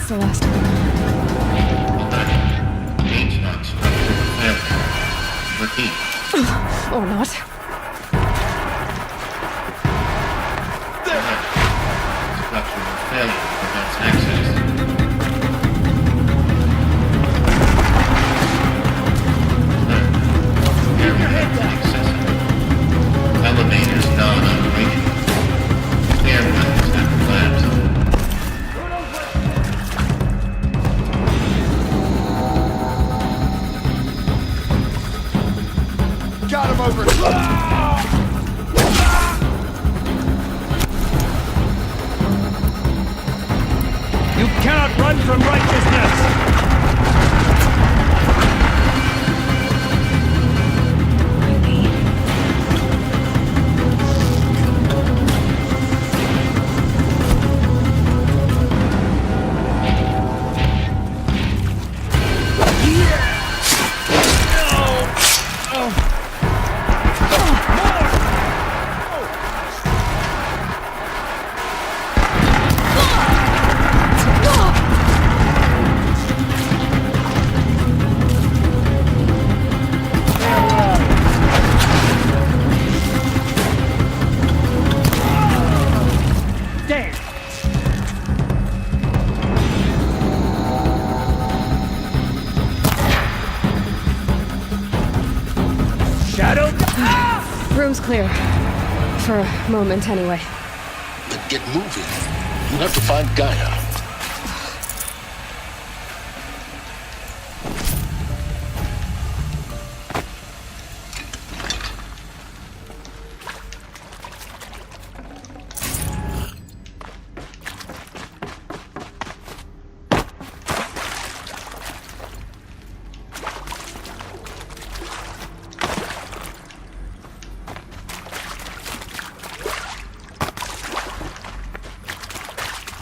That's the last one. Change not structure failure. Repeat. Or not. Structural failure prevents access. Area inaccessible. Elevators non-operating. Airplanes have collapsed. Got him over. You cannot run from righteousness! Room's clear. For a moment, anyway. Then get moving. You have to find Gaia.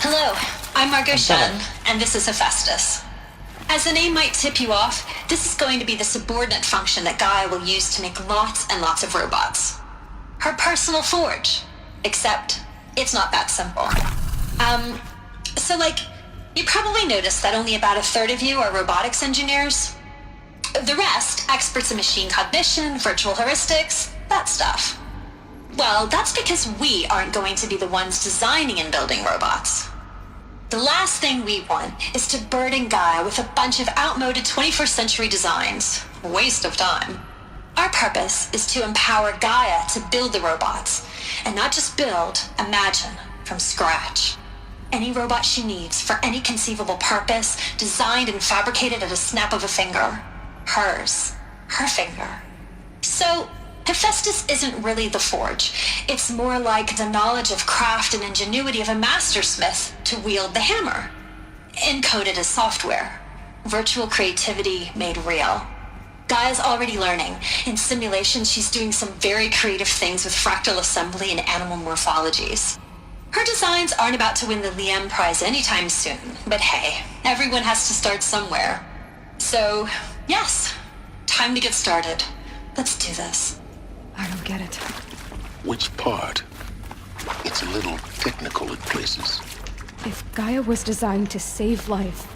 Hello, I'm Margot Shen, and this is Hephaestus. As the name might tip you off, this is going to be the subordinate function that Gaia will use to make lots and lots of robots. Her personal forge. Except, it's not that simple. You probably noticed that only about a third of you are robotics engineers. The rest, experts in machine cognition, virtual heuristics, that stuff. Well, that's because we aren't going to be the ones designing and building robots. The last thing we want is to burden Gaia with a bunch of outmoded 21st century designs. Waste of time. Our purpose is to empower Gaia to build the robots, and not just build, imagine, from scratch. Any robot she needs for any conceivable purpose, designed and fabricated at a snap of a finger. Hers. Her finger. So, Hephaestus isn't really the forge. It's more like the knowledge of craft and ingenuity of a mastersmith to wield the hammer. Encoded as software. Virtual creativity made real. Gaia's already learning. In simulation, she's doing some very creative things with fractal assembly and animal morphologies. Her designs aren't about to win the Liam Prize anytime soon, but hey, everyone has to start somewhere. So, yes, time to get started. Let's do this. I don't get it. Which part? It's a little technical at places. If Gaia was designed to save life,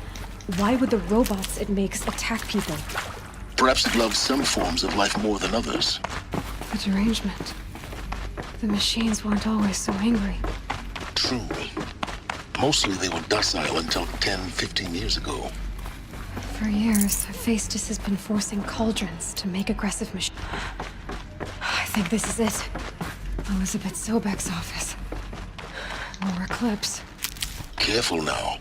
why would the robots it makes attack people? Perhaps it loves some forms of life more than others. A derangement. The machines weren't always so angry. True. Mostly they were docile until 10, 15 years ago. For years, Hephaestus has been forcing cauldrons to make aggressive machines. I think this is it. Elizabeth Sobek's office. More clips. Careful now.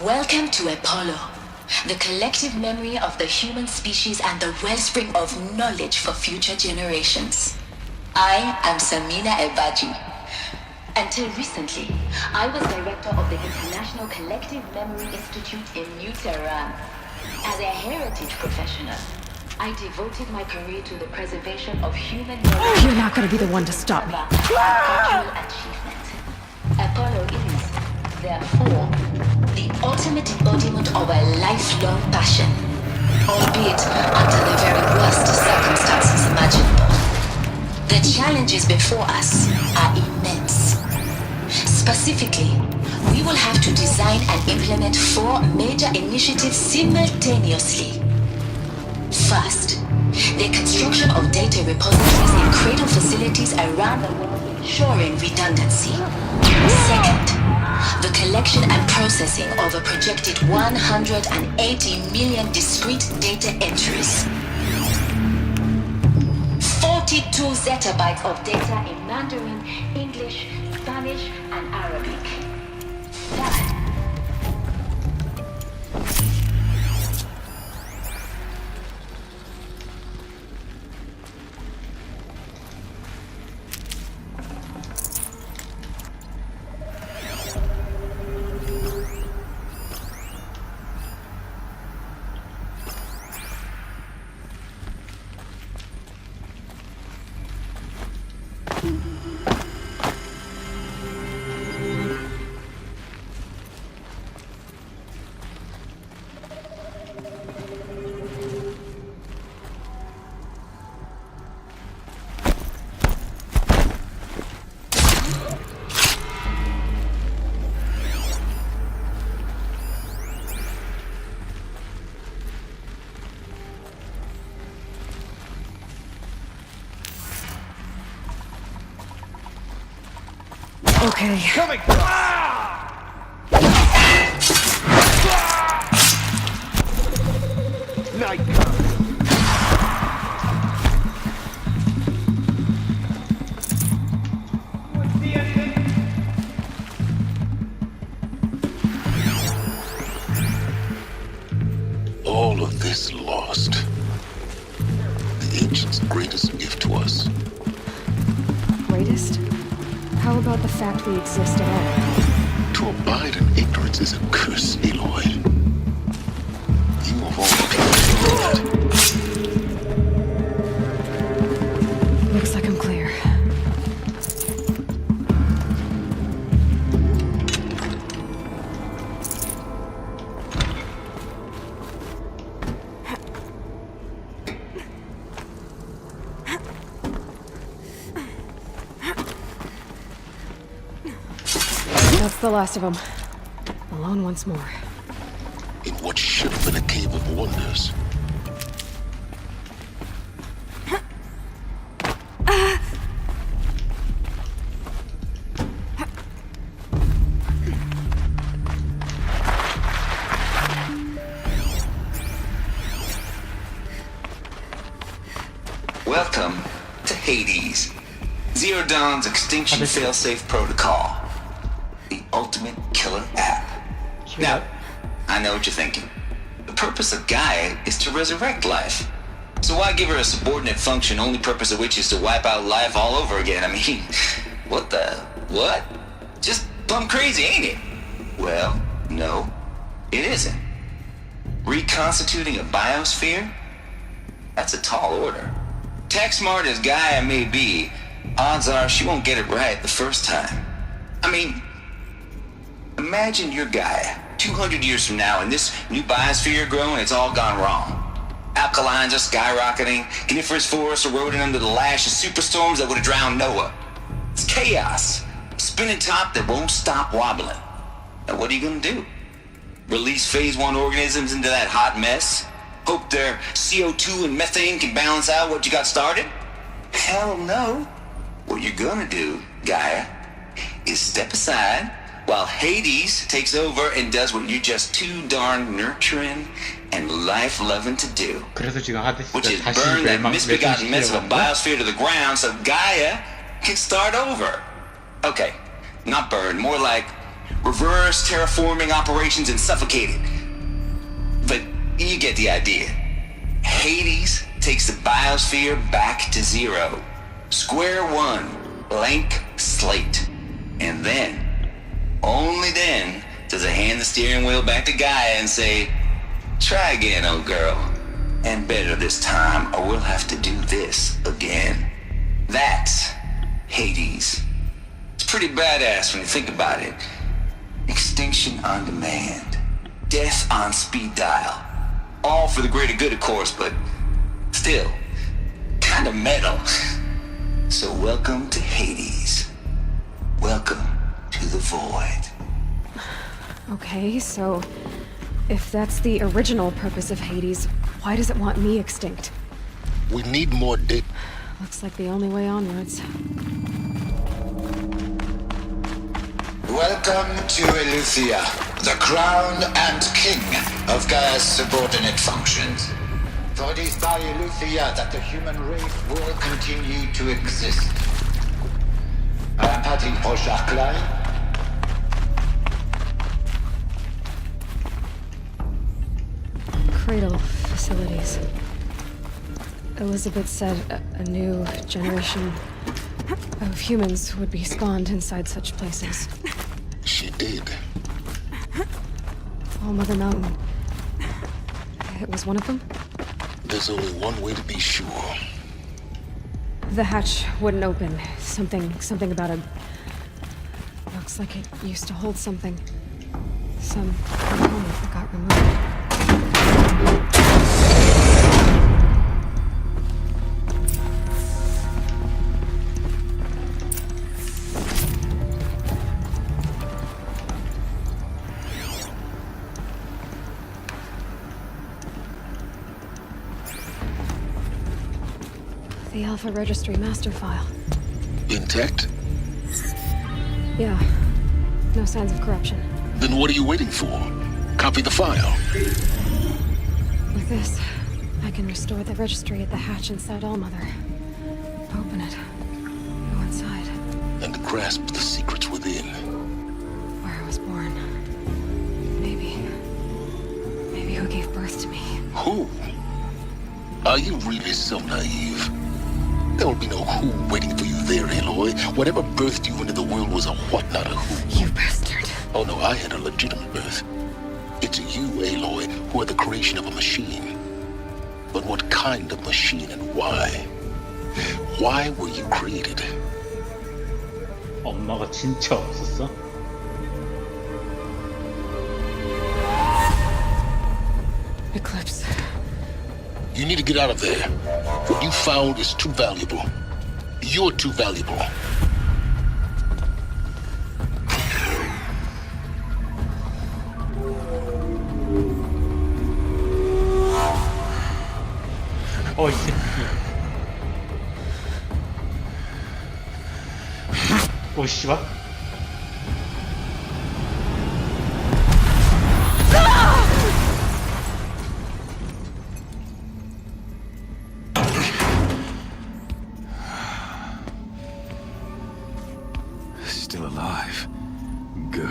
Welcome to Apollo, the collective memory of the human species and the wellspring of knowledge for future generations. I am Samina Ebaji. Until recently, I was director of the International Collective Memory Institute in New Tehran. As a heritage professional, I devoted my career to the preservation of human memory. You're not gonna be the one to stop me. Cultural achievement. Apollo is, therefore, the ultimate embodiment of a lifelong passion, albeit under the very worst circumstances imaginable. The challenges before us are immense. Specifically, we will have to design and implement 4 major initiatives simultaneously. First, the construction of data repositories in cradle facilities around the world, ensuring redundancy. Second, the collection and processing of a projected 180 million discrete data entries. 42 zettabytes of data in Mandarin, English, Spanish, and Arabic. Third, Okay. Coming! Night. All of this lost. The ancients' greatest gift to us. Greatest? How about the fact we exist at all? To abide in ignorance is a curse, Aloy. You of all people know that. Looks like I'm clear. That's the last of them. Alone once more. In what should have been a cave of wonders. Welcome to Hades, Zero Dawn's extinction failsafe protocol, the ultimate killer app. Now, I know what you're thinking. The purpose of Gaia is to resurrect life. So why give her a subordinate function, only purpose of which is to wipe out life all over again? I mean, what? Just plumb crazy, ain't it? Well, no, it isn't. Reconstituting a biosphere? That's a tall order. Tech smart as Gaia may be, odds are she won't get it right the first time. I mean, imagine you're Gaia, 200 years from now, and this new biosphere you're growing, it's all gone wrong. Alkalines are skyrocketing, coniferous forests eroding under the lash of superstorms that would have drowned Noah. It's chaos, a spinning top that won't stop wobbling. Now what are you gonna do? Release phase 1 organisms into that hot mess? Hope their CO2 and methane can balance out what you got started? Hell no. What you're gonna do, Gaia, is step aside while Hades takes over and does what you're just too darn nurturing and life-loving to do. 그래서 지금 하드스 Which is 다시 burn that misbegotten mess of a 멸망시키려고 하는 거야? biosphere to the ground so Gaia can start over. Okay, not burn, more like reverse terraforming operations, and suffocated. But you get the idea. Hades takes the biosphere back to zero. Square one, blank slate. And then, only then, does it hand the steering wheel back to Gaia and say, try again, old girl. And better this time, or we'll have to do this again. That's Hades. It's pretty badass when you think about it. Extinction on demand. Death on speed dial. All for the greater good, of course, but still, kind of metal. So welcome to Hades. Welcome to the void. Okay, so if that's the original purpose of Hades, why does it want me extinct? We need more data. Looks like the only way onwards. Welcome to Eleuthia, the crown and king of Gaia's subordinate functions. For it is by Eleuthia that the human race will continue to exist. I am Patty Poshak-Klein. Cradle facilities. Elizabeth said a new generation of humans would be spawned inside such places. She did. All Mother Mountain. It was one of them? There's only one way to be sure. The hatch wouldn't open. Something about a... Looks like it used to hold something. Some component that got removed. The Alpha Registry master file. Intact? Yeah. No signs of corruption. Then what are you waiting for? Copy the file. With this, I can restore the registry at the hatch inside Allmother. Open it. Go inside. And grasp the secrets within. Where I was born. Maybe who gave birth to me. Who? Are you really so naive? There will be no who waiting for you there, Aloy. Whatever birthed you into the world was a what, not a who. You bastard. Oh no, I had a legitimate birth. It's you, Aloy, who are the creation of a machine. But what kind of machine and why? Why were you created? 엄마가 진짜 없었어? Eclipse. You need to get out of there. What you found is too valuable. You're too valuable. 이 새끼. 오, 씨발. Still alive. Good.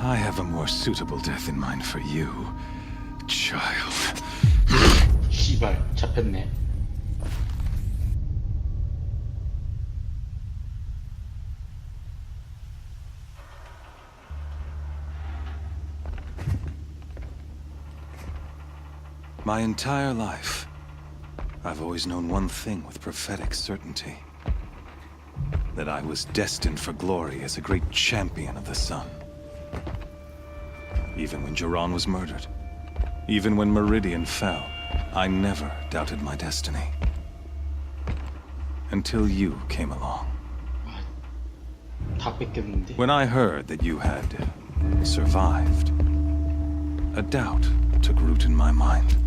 I have a more suitable death in mind for you, child. 씨발, 잡혔네. My entire life, I've always known one thing with prophetic certainty. That I was destined for glory as a great champion of the sun. Even when Jiran was murdered, even when Meridian fell, I never doubted my destiny. Until you came along. 다 뺏겼는데. When I heard that you had survived, a doubt took root in my mind.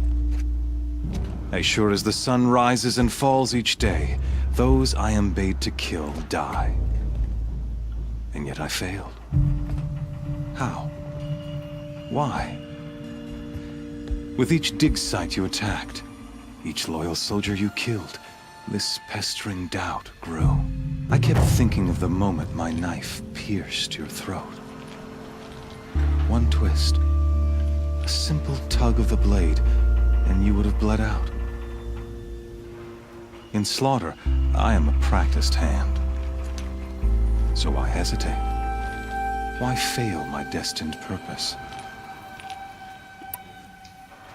As sure as the sun rises and falls each day, those I am bade to kill die. And yet I failed. How? Why? With each dig site you attacked, each loyal soldier you killed, this pestering doubt grew. I kept thinking of the moment my knife pierced your throat. One twist, a simple tug of the blade, and you would have bled out. In slaughter, I am a practiced hand. So why hesitate? Why fail my destined purpose?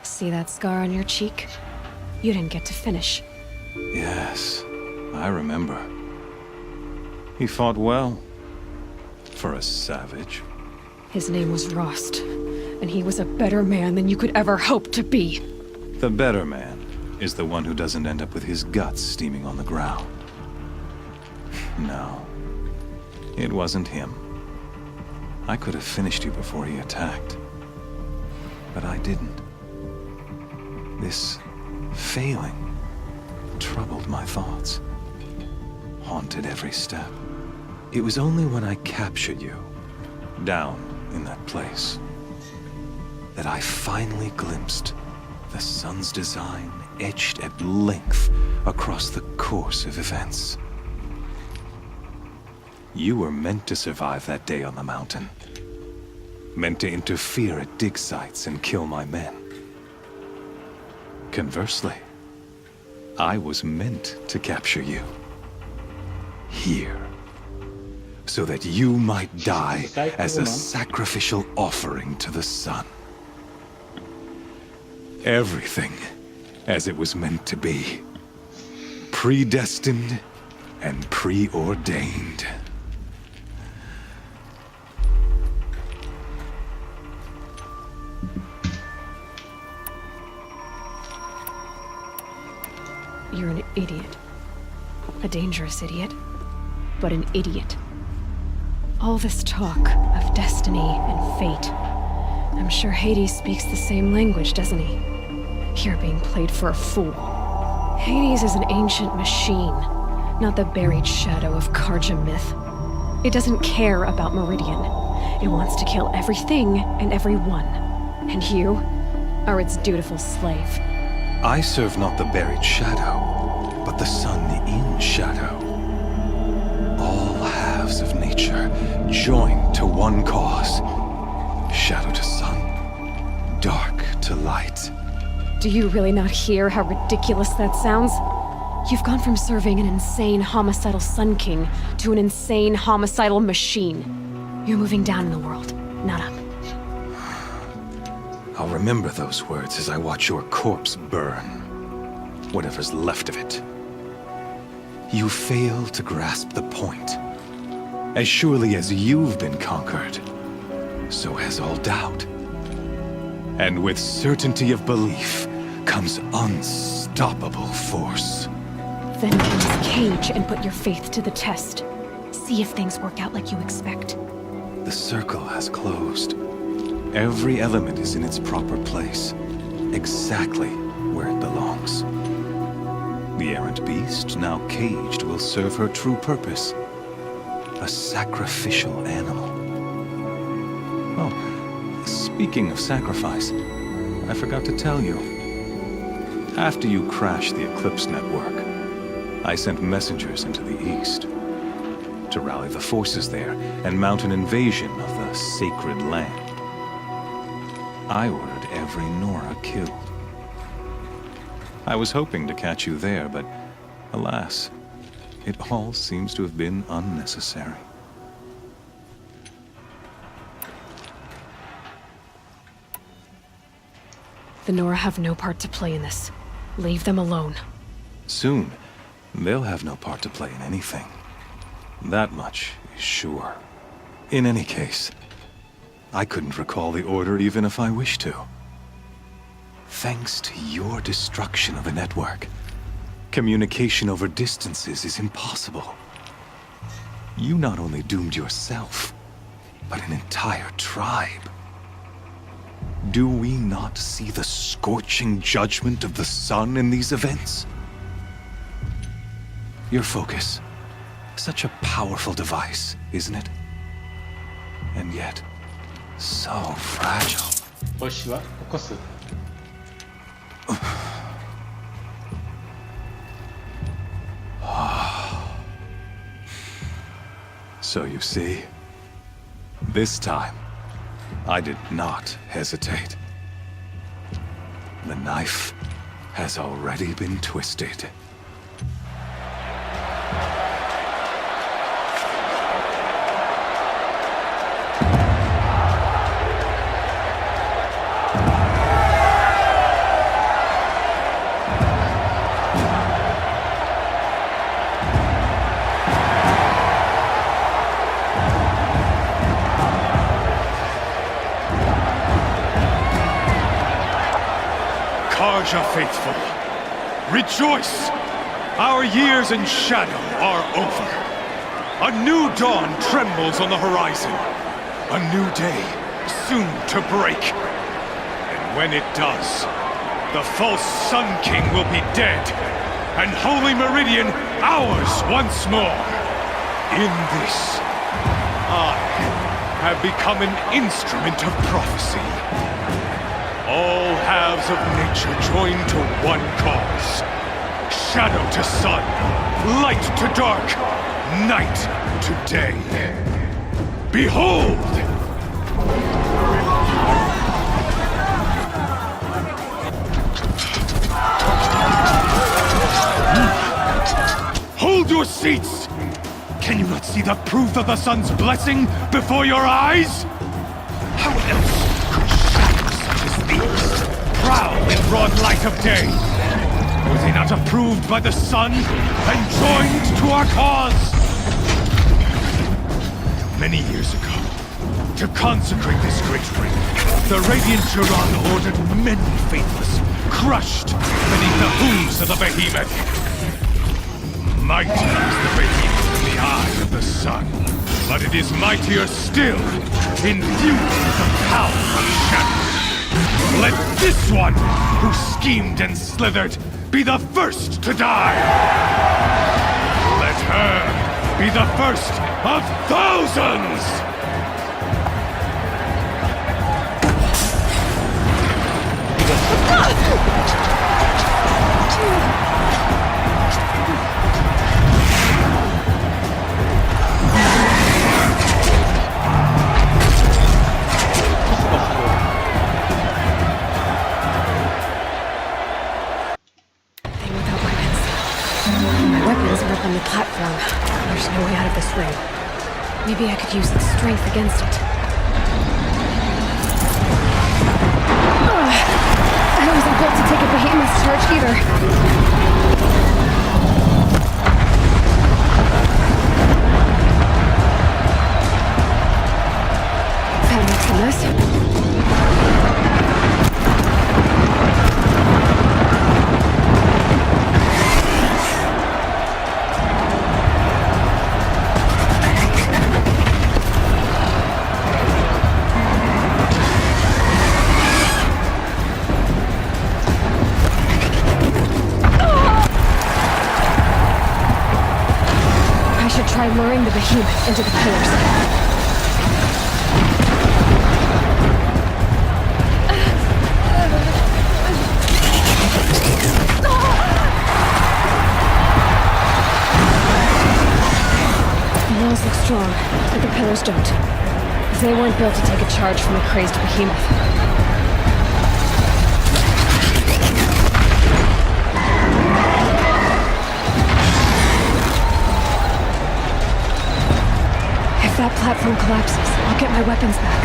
See that scar on your cheek? You didn't get to finish. Yes, I remember. He fought well. For a savage. His name was Rost, and he was a better man than you could ever hope to be. The better man is the one who doesn't end up with his guts steaming on the ground. No, it wasn't him. I could have finished you before he attacked. But I didn't. This failing troubled my thoughts, haunted every step. It was only when I captured you, down in that place, that I finally glimpsed the sun's design etched at length across the course of events. You were meant to survive that day on the mountain. Meant to interfere at dig sites and kill my men. Conversely, I was meant to capture you. Here. So that you might die as a sacrificial offering to the sun. Everything as it was meant to be. Predestined and preordained. You're an idiot. A dangerous idiot, but an idiot. All this talk of destiny and fate. I'm sure Hades speaks the same language, doesn't he? You're being played for a fool. Hades is an ancient machine, not the buried shadow of Karja myth. It doesn't care about Meridian. It wants to kill everything and everyone. And you are its dutiful slave. I serve not the buried shadow, but the sun in shadow. All halves of nature joined to one cause. Shadow to sun, dark to light. Do you really not hear how ridiculous that sounds? You've gone from serving an insane homicidal Sun King to an insane homicidal machine. You're moving down in the world, not up. I'll remember those words as I watch your corpse burn. Whatever's left of it. You fail to grasp the point. As surely as you've been conquered, so has all doubt. And with certainty of belief comes unstoppable force. Then get this cage and put your faith to the test. See if things work out like you expect. The circle has closed. Every element is in its proper place, exactly where it belongs. The errant beast, now caged, will serve her true purpose. A sacrificial animal. Oh, speaking of sacrifice, I forgot to tell you. After you crashed the Eclipse network, I sent messengers into the east to rally the forces there and mount an invasion of the sacred land. I ordered every Nora killed. I was hoping to catch you there, but alas, it all seems to have been unnecessary. The Nora have no part to play in this. Leave them alone. Soon, they'll have no part to play in anything. That much is sure. In any case, I couldn't recall the order even if I wished to. Thanks to your destruction of the network, communication over distances is impossible. You not only doomed yourself, but an entire tribe. Do we not see the scorching judgment of the sun in these events? Your focus, such a powerful device, isn't it? And yet, so fragile. 씨발 포커스. So you see, this time, I did not hesitate. The knife has already been twisted. Karja faithful, rejoice! Our years in shadow are over. A new dawn trembles on the horizon. A new day soon to break. And when it does, the false Sun King will be dead, and Holy Meridian ours once more. In this, I have become an instrument of prophecy. All halves of nature join to one cause. Shadow to sun, light to dark, night to day. Behold! Hold your seats! Can you not see the proof of the sun's blessing before your eyes? How else could shadows such as these prowl in broad light of day? Were they not approved by the sun and joined to our cause? Many years ago, to consecrate this great ring, the Radiant Turan ordered many faithless, crushed beneath the hooves of the behemoth. Mighty is the behemoth in the eye of the sun, but it is mightier still, endued with the power of shadow. Let this one, who schemed and slithered, be the first to die! Let her be the first of thousands! On the platform. There's no way out of this ring. Maybe I could use its strength against it. I wasn't built to take a behemoth's charge either. That makes a mess. Try luring the behemoth into the pillars. The walls look strong, but the pillars don't. They weren't built to take a charge from a crazed behemoth. If that platform collapses, I'll get my weapons back.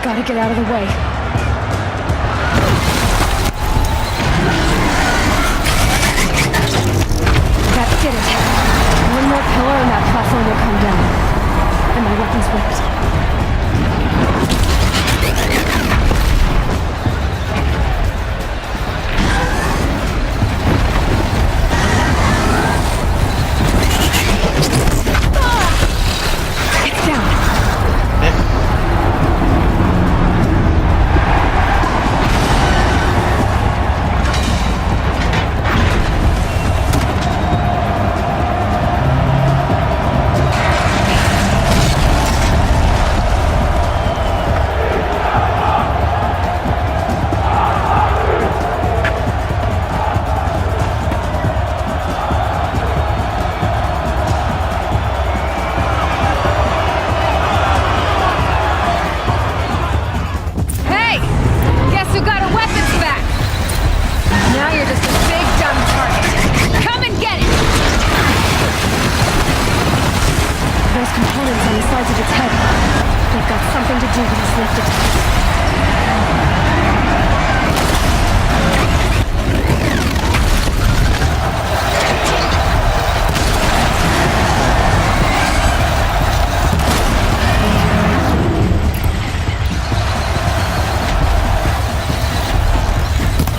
Gotta get out of the way. That did it. One more pillar and that platform will come down. And my weapons whipped. Nobody's left it.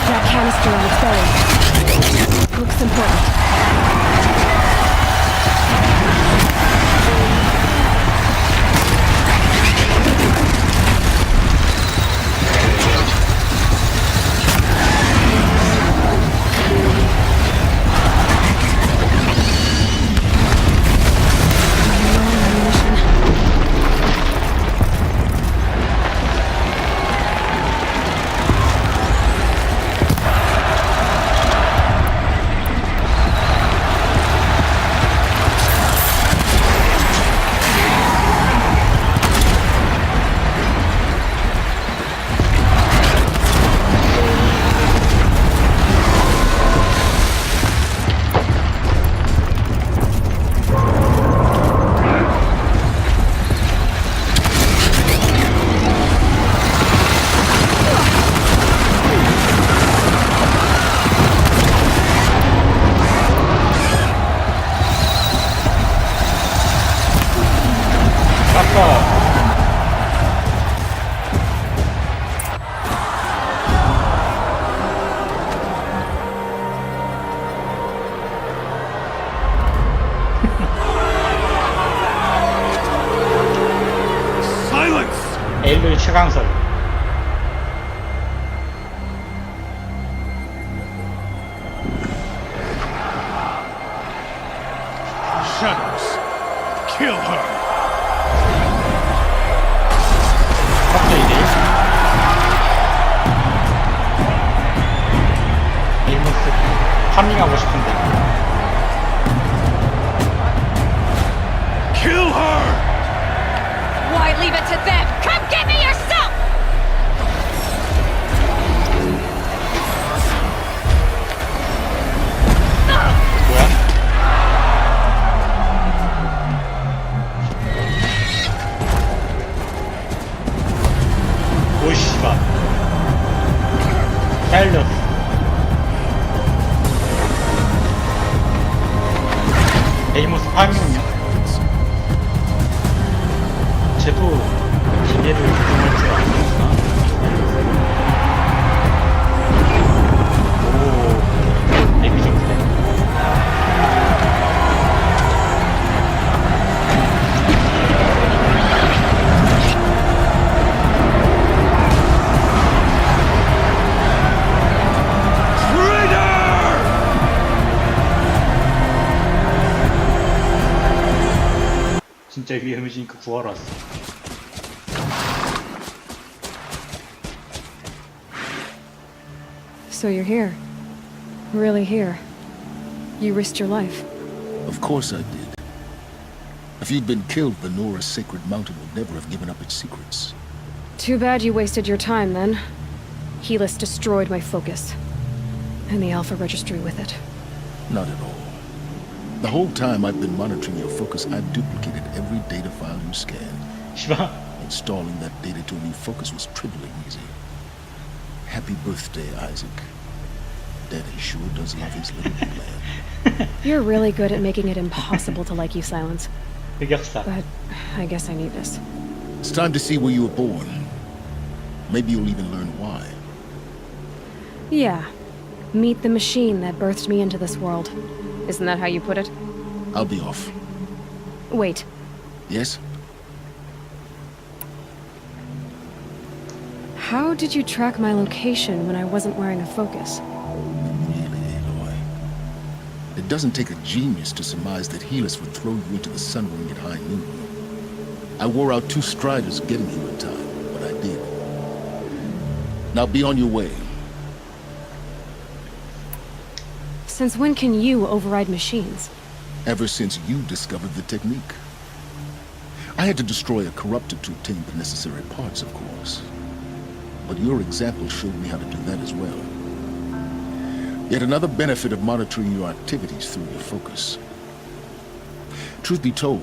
That canister on its belly looks important. 에일로의 최강설. Shadows, kill her. 갑자기 에일모스 파밍하고 싶은데. Kill her! Why leave it to them? Come get me yourself! 뭐야? 오 씨발. 잘렸어. 에이모스 파밍은요? 쟤도 기계를 조종할 줄 아는구나. 오, 랩이 좀 그래. 진짜 위험해지니까 구하러 왔어. So you're here. Really here. You risked your life. Of course I did. If you'd been killed, Venora's sacred mountain would never have given up its secrets. Too bad you wasted your time then. Helis destroyed my focus. And the Alpha Registry with it. Not at all. The whole time I've been monitoring your focus, I've duplicated every data file you scanned. 씨발. Installing that data to a new focus was trivially easy. Happy birthday, Isaac. Daddy sure does love his little man. You're really good at making it impossible to like you, Silence. 흑역사. But I guess I need this. It's time to see where you were born. Maybe you'll even learn why. Yeah. Meet the machine that birthed me into this world. Isn't that how you put it? I'll be off. Wait. Yes? How did you track my location when I wasn't wearing a focus? Really, Aloy? It doesn't take a genius to surmise that Helis would throw you into the sun ring at high noon. I wore out 2 striders getting you in time, but I did. Now be on your way. Since when can you override machines? Ever since you discovered the technique. I had to destroy a corruptor to obtain the necessary parts, of course. But your example showed me how to do that as well. Yet another benefit of monitoring your activities through your focus. Truth be told,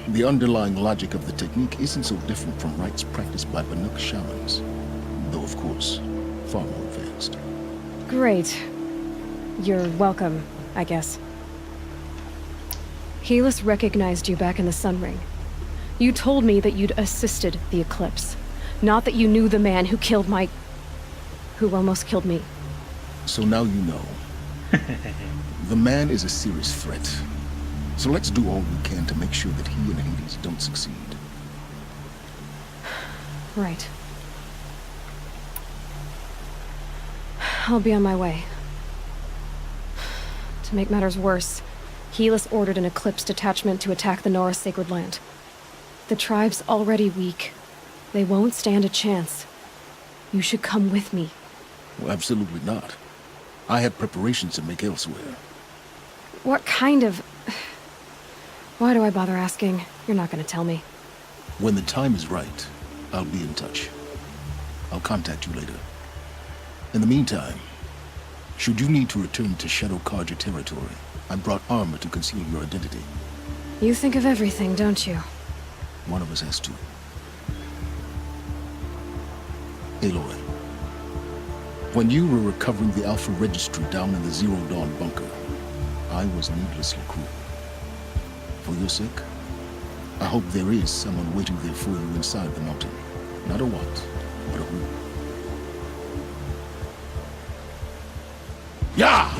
The underlying logic of the technique isn't so different from rites practiced by Banuk shamans, though of course, far more advanced. Great. You're welcome, I guess. Helis recognized you back in the Sun Ring. You told me that you'd assisted the eclipse, not that you knew the man who killed who almost killed me. So now you know. The man is a serious threat. So let's do all we can to make sure that he and Hades don't succeed. Right. I'll be on my way. To make matters worse, Helis ordered an Eclipse detachment to attack the Nora Sacred Land. The tribe's already weak. They won't stand a chance. You should come with me. Well, absolutely not. I have preparations to make elsewhere. What kind of... Why do I bother asking? You're not gonna tell me. When the time is right, I'll be in touch. I'll contact you later. In the meantime, should you need to return to Shadow Karja territory, I brought armor to conceal your identity. You think of everything, don't you? One of us has to. Aloy, when you were recovering the Alpha Registry down in the Zero Dawn bunker, I was needlessly cruel. For your sake, I hope there is someone waiting there for you inside the mountain. Not a what, but a who. Yeah!